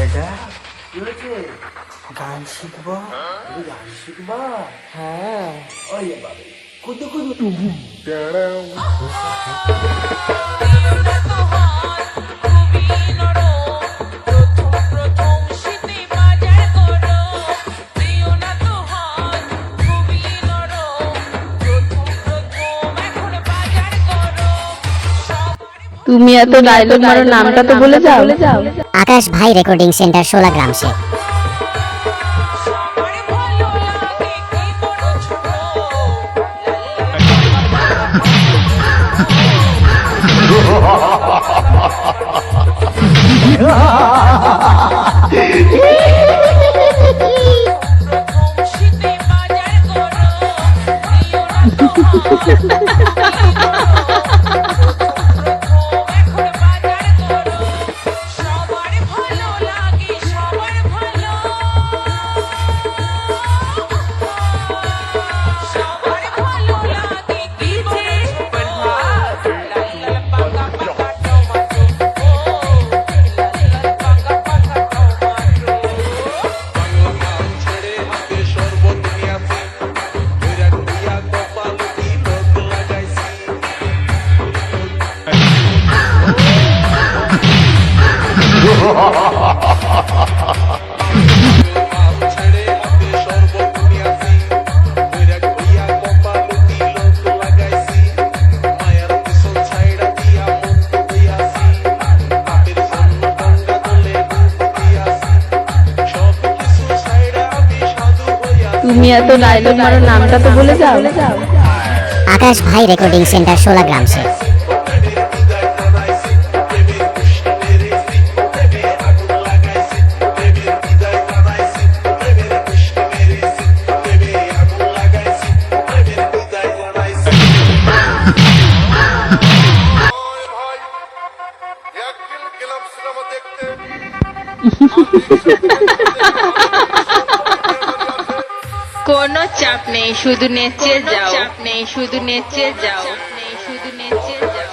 এটা কি হয়েছে? গান শিখবো। তুমি গান শিখবা? হ্যাঁ, ওই বাবা, কুদু কুদু। তুমি এত ডায়লগ মারো, নামটা তো বলে যাও। आकाश भाई रिकॉर्डिंग सेंटर 16 ग्राम से। তুমি এত ডায়লগ মারো, নামটা তো বলে যাও। आकाश भाई रिकॉर्डिंग सेंटर 16 ग्राम से। কোনো চাপ নেই, শুধু নেচে যাও। চাপ নেই, শুধু নেচে যাও। শুধু নেচে যাও।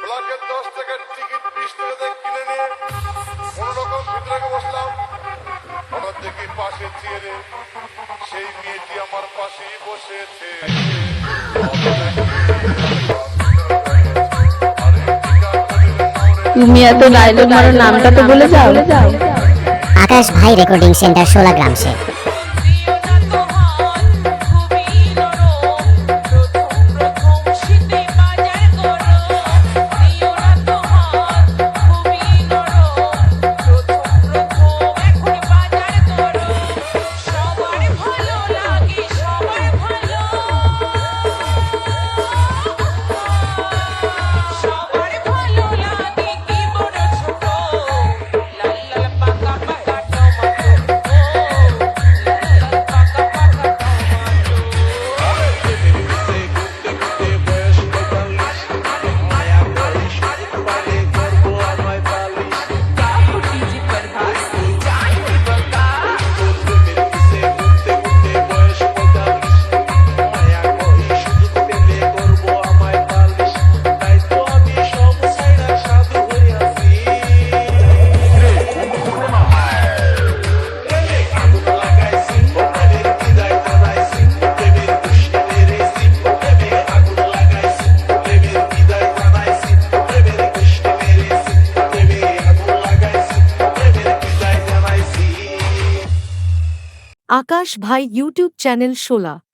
ব্লকের 10 টাকার টিকিট 20 টাকা দিয়ে কিনে নিয়ে কোনোরকম ভিতরে বসলাম। হঠাৎ দেখি পাশে চেয়ারে সেই মেয়েটি আমার পাশেই বসেছে। তুমি এত ডায়লগ মারো, নামটা তো বলে যাও। आकाश भाई रिकॉर्डिंग सेंटर 16 ग्राम से। आकाश भाई यूट्यूब चैनल 16।